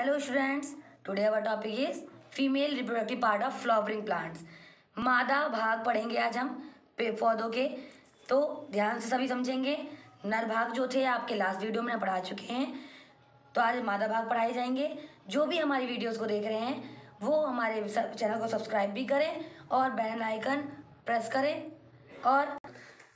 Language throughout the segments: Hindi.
Hello students, today our topic is female reproductive part of flowering plants. मादा भाग पढ़ेंगे आज हम पौधों के। तो ध्यान से सभी समझेंगे। नर भाग जो थे आपके लास्ट वीडियो में पढ़ा चुके हैं, तो आज मादा भाग पढ़ाए जाएंगे। जो भी हमारी वीडियोस को देख रहे हैं वो हमारे चैनल को सब्सक्राइब भी करें और बेल आइकन प्रेस करें और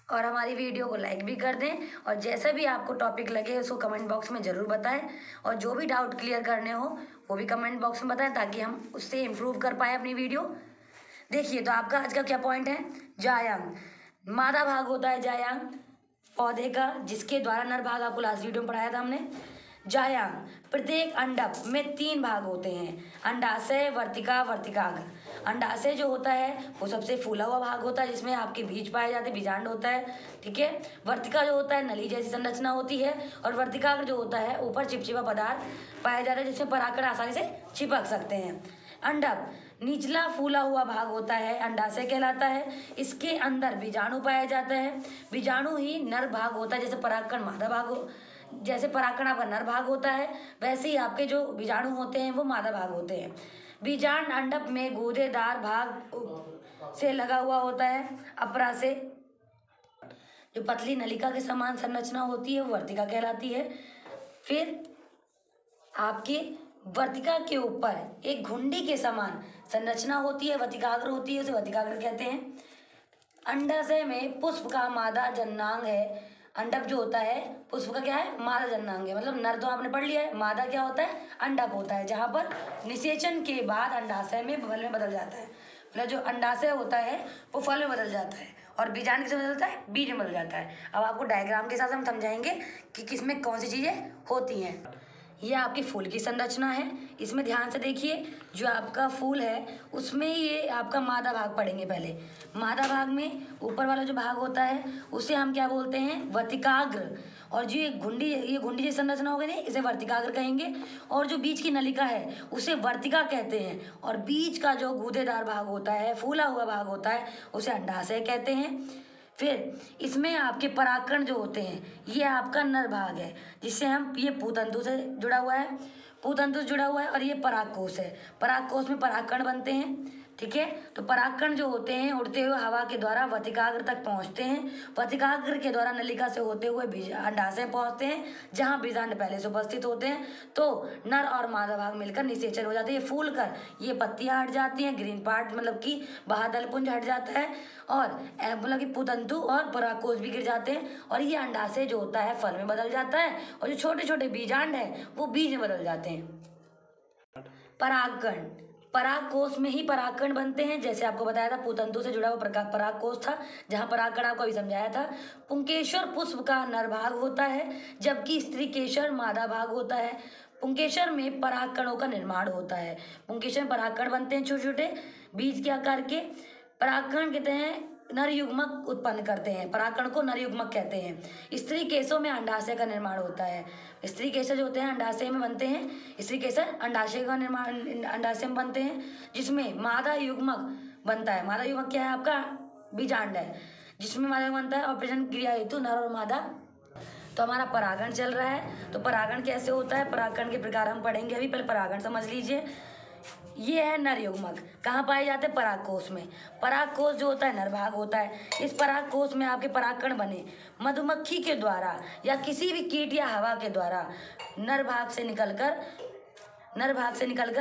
हमारी वीडियो को लाइक भी कर दें। और जैसा भी आपको टॉपिक लगे उसको कमेंट बॉक्स में ज़रूर बताएं और जो भी डाउट क्लियर करने हो वो भी कमेंट बॉक्स में बताएं ताकि हम उससे इम्प्रूव कर पाए अपनी वीडियो। देखिए, तो आपका आज का क्या पॉइंट है। जायांग मादा भाग होता है, जायांग पौधे का, जिसके द्वारा नर भाग आपको लास्ट वीडियो में पढ़ाया था हमने। जायांग प्रत्येक अंडक में 3 भाग होते हैं, अंडाशय, वर्तिका, वर्तिकाग्र। अंडाशय जो होता है वो सबसे फूला हुआ भाग होता है जिसमें आपके बीज पाए जाते हैं, बीजांड होता है, ठीक है। वर्तिका जो होता है नली जैसी संरचना होती है और वर्तिकाग्र जो होता है ऊपर चिपचिपा पदार्थ पाया जाता है जिसमें परागकण आसानी से चिपक सकते हैं। अंडक निचला फूला हुआ भाग होता है, अंडाशय कहलाता है। इसके अंदर बीजाणु पाया जाता है, बीजाणु ही नर भाग होता है। जैसे परागकण मादा भाग हो, जैसे परागकण आपका नर भाग होता है वैसे ही आपके जो बीजाणु होते हैं वो मादा भाग होते हैं। बीजांड अंडक में गूदेदार भाग से लगा हुआ होता है, अपरा से जो पतली नलिका के समान संरचना होती है वो वर्तिका कहलाती है। फिर आपके वर्तिका के ऊपर एक घुंडी के समान संरचना होती है, वर्तिकाग्र होती है, उसे वर्तिकाग्र कहते हैं। अंडाशय में पुष्प का मादा जननांग है। अंडक जो होता है पुष्प का क्या है, मादा जननांग है। मतलब नर तो आपने पढ़ लिया है, मादा क्या होता है, अंडक होता है, जहाँ पर निषेचन के बाद अंडाशय में फल में बदल जाता है। मतलब जो अंडाशय होता है वो फल में बदल जाता है और बीजांड किसमें बदलता है, बीज में बदल जाता है। अब आपको डायग्राम के साथ हम समझाएंगे कि किसमें कौन सी चीज़ें होती हैं। यह आपकी फूल की संरचना है। इसमें ध्यान से देखिए, जो आपका फूल है उसमें ये आपका मादा भाग पढ़ेंगे। पहले मादा भाग में ऊपर वाला जो भाग होता है उसे हम क्या बोलते हैं, वर्तिकाग्र। और जो ये घुंडी जैसी संरचना होगी नहीं, इसे वर्तिकाग्र कहेंगे। और जो बीज की नलिका है उसे वर्तिका कहते हैं। और बीज का जो गूदेदार भाग होता है, फूला हुआ भाग होता है, उसे अंडाशय कहते हैं। फिर इसमें आपके परागकण जो होते हैं ये आपका नर भाग है, जिससे हम ये पूतंतु से जुड़ा हुआ है, पूतंतु से जुड़ा हुआ है। और ये परागकोश है, परागकोश में परागकण बनते हैं, ठीक है। तो परागकण जो होते हैं उड़ते हुए हवा के द्वारा वर्तिकाग्र तक पहुंचते हैं, वर्तिकाग्र के द्वारा नलिका से होते हुए अंडाशय पहुंचते हैं जहां बीजांड पहले से उपस्थित होते हैं। तो नर और मादा भाग मिलकर निषेचन हो जाते हैं, फूल कर ये पत्तियां हट जाती हैं, ग्रीन पार्ट मतलब कि बाह्य पुंज हट जाता है और मतलब कि पूतंतु और परागकोश भी गिर जाते हैं और ये अंडाशय जो होता है फल में बदल जाता है और जो छोटे छोटे बीजांड है वो बीज में बदल जाते हैं। परागकण, परागकोश में ही परागकण बनते हैं। जैसे आपको बताया था पूतंतु से जुड़ा हुआ परागकोश था, जहाँ परागकण आपको अभी समझाया था। पुंकेसर पुष्प का नर भाग होता है जबकि स्त्रीकेसर मादा भाग होता है। पुंकेसर में परागकणों का निर्माण होता है। पुंकेसर में परागकण बनते हैं छोटे छोटे बीज के आकार के। परागकण कहते हैं नर युग्मक उत्पन्न करते हैं, परागकण को नर युग्मक कहते हैं। स्त्री केसों में अंडाशय का निर्माण होता है। स्त्री केसर जो होते हैं अंडाशय में बनते हैं, स्त्री केसर अंडाशय का निर्माण अंडाशय में बनते हैं, जिसमें मादा युग्मक बनता है। मादा युग्मक क्या है, आपका बीजांड है, जिसमें मादा युग्मक बनता है और प्रजनन क्रिया हेतु नर और मादा। तो हमारा परागण चल रहा है। तो परागण कैसे होता है, परागण के प्रकार हम पढ़ेंगे अभी। पहले परागण समझ लीजिए। ये है नर युग्मक, कहाँ पाए जाते हैं, परागकोश में। परागकोश जो होता है नर भाग होता है। इस परागकोश में आपके परागकण बने मधुमक्खी के द्वारा या किसी भी कीट या हवा के द्वारा नर भाग से निकलकर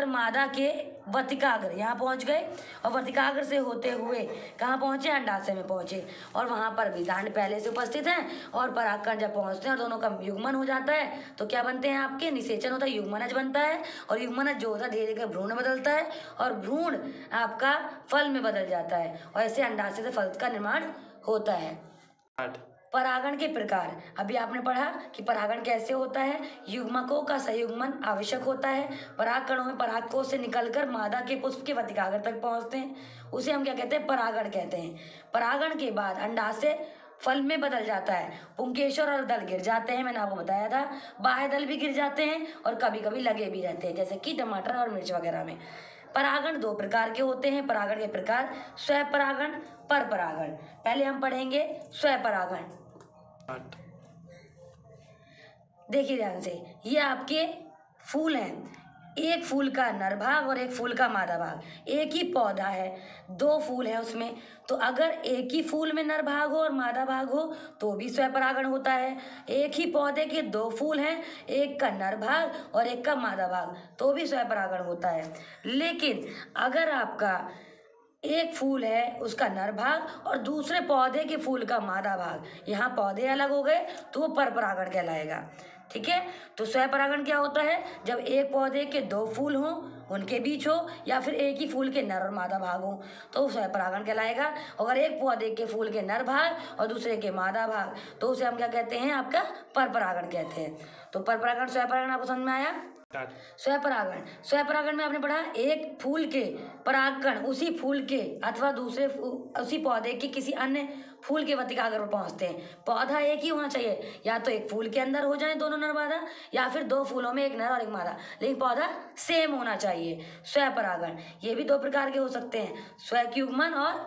मादा के वर्तिकाग्र यहाँ पहुँच गए और वर्तिकाग्र से होते हुए कहाँ पहुँचे, अंडाशय में पहुँचे और वहाँ पर बीजांड पहले से उपस्थित हैं और परागकण जब पहुँचते हैं और दोनों का युग्मन हो जाता है तो क्या बनते हैं, आपके निषेचन होता है, युग्मनज बनता है। और युग्मनज जो होता है धीरे धीरे भ्रूण बदलता है और भ्रूण आपका फल में बदल जाता है और ऐसे अंडाशय से फल का निर्माण होता है। परागण के प्रकार अभी आपने पढ़ा कि परागण कैसे होता है। युग्मकों का संयुग्मन आवश्यक होता है। परागकणों में परागकोश से निकलकर मादा के पुष्प के वर्तिकाग्र तक पहुंचते हैं, उसे हम क्या कहते हैं, परागण कहते हैं। परागण के बाद अंडाशय फल में बदल जाता है। पुंकेसर और दल गिर जाते हैं, मैंने आपको बताया था। बाह्य दल भी गिर जाते हैं और कभी कभी लगे भी रहते हैं, जैसे कि टमाटर और मिर्च वगैरह में। परागण 2 प्रकार के होते हैं। परागण के प्रकार स्वपरागण, पर परागण। पहले हम पढ़ेंगे स्वपरागण। देखिए ध्यान से, ये आपके फूल हैं। एक फूल का नर भाग और एक फूल का मादा भाग। एक ही पौधा है, 2 फूल है उसमें, तो अगर एक ही फूल में नर भाग हो और मादा भाग हो तो भी स्वयंपरागण होता है। एक ही पौधे के 2 फूल हैं, एक का नर भाग और एक का मादा भाग, तो भी स्वयंपरागण होता है। लेकिन अगर आपका एक फूल है उसका नर भाग और दूसरे पौधे के फूल का मादा भाग, यहाँ पौधे अलग हो गए तो वो परपरागण कहलाएगा। ठीक है, तो स्वयंपरागण क्या होता है? जब एक पौधे के 2 फूल हों, उनके बीच हो, या फिर एक ही फूल के नर और मादा भाग हो, तो स्वयंपरागण कहलाएगा। अगर एक पौधे के फूल के नर भाग और दूसरे के मादा भाग, तो उसे हम क्या कहते हैं? आपका परपरागण कहते हैं। तो परपरागण स्वयंपरागण आपको समझ में आया? स्वयंपरागण, स्वयंपरागण में आपने पढ़ा एक फूल के परागकण उसी फूल के अथवा दूसरे उसी पौधे के किसी अन्य फूल के वर्तिकाग्र पर पहुंचते हैं। पौधा एक ही होना चाहिए, या तो एक फूल के अंदर हो जाए दोनों नर मादा, या फिर 2 फूलों में एक नर और एक मादा, लेकिन पौधा सेम होना चाहिए। स्वयंपरागण ये भी 2 प्रकार के हो सकते हैं, स्वयंयुग्मन और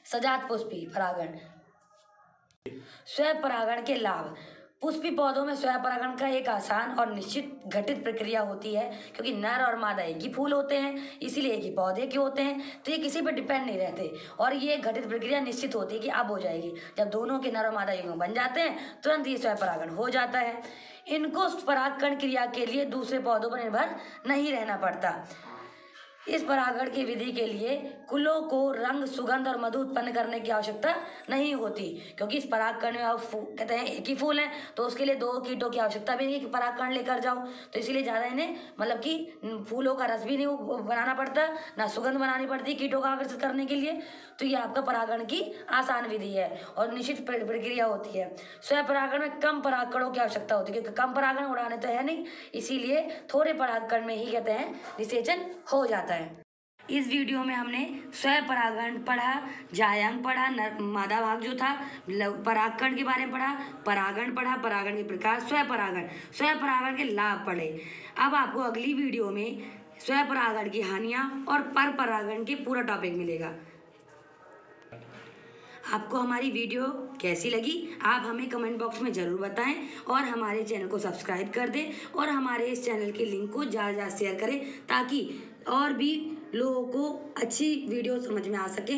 सजात पुष्पी परागण। स्वयंपरागण के लाभ। पुष्पी पौधों में स्वयंपरागण का एक आसान और निश्चित घटित प्रक्रिया होती है, क्योंकि नर और मादा एक ही फूल होते हैं, इसीलिए एक ही पौधे के होते हैं, तो ये किसी पर डिपेंड नहीं रहते और ये घटित प्रक्रिया निश्चित होती है कि अब हो जाएगी। जब दोनों के नर और मादा युग्म बन जाते हैं तुरंत ये स्वयंपरागण हो जाता है। इनको परागकण क्रिया के लिए दूसरे पौधों पर निर्भर नहीं रहना पड़ता। इस परागण की विधि के लिए कुलों को रंग, सुगंध और मधु उत्पन्न करने की आवश्यकता नहीं होती, क्योंकि इस परागकण में आप कहते हैं एक ही फूल है, तो उसके लिए 2 कीटों की आवश्यकता भी नहीं कि परागकण लेकर जाओ, तो इसीलिए ज़्यादा इन्हें मतलब कि फूलों का रस भी नहीं बनाना पड़ता, ना सुगंध बनानी पड़ती कीटों को आकर्षित करने के लिए। तो ये आपका परागण की आसान विधि है और निश्चित प्रक्रिया होती है। स्वयंपरागण में कम परागकणों की आवश्यकता होती है, क्योंकि कम परागण उड़ाने तो है नहीं, इसीलिए थोड़े परागकण में ही कहते हैं निषेचन हो जाता है। इस वीडियो में हमने स्वयंपरागण पढ़ा, जायांग पढ़ा, मादा भाग जो था, परागकण के बारे में पढ़ा, परागण पढ़ा, परागण के प्रकार, स्वयंपरागण, स्वयंपरागण के लाभ पढ़े। अब आपको अगली वीडियो में स्वयंपरागण की हानियां और परपरागण के पूरा टॉपिक मिलेगा। आपको हमारी वीडियो कैसी लगी आप हमें कमेंट बॉक्स में ज़रूर बताएं और हमारे चैनल को सब्सक्राइब कर दें और हमारे इस चैनल के लिंक को ज़्यादा शेयर करें, ताकि और भी लोगों को अच्छी वीडियो समझ में आ सके।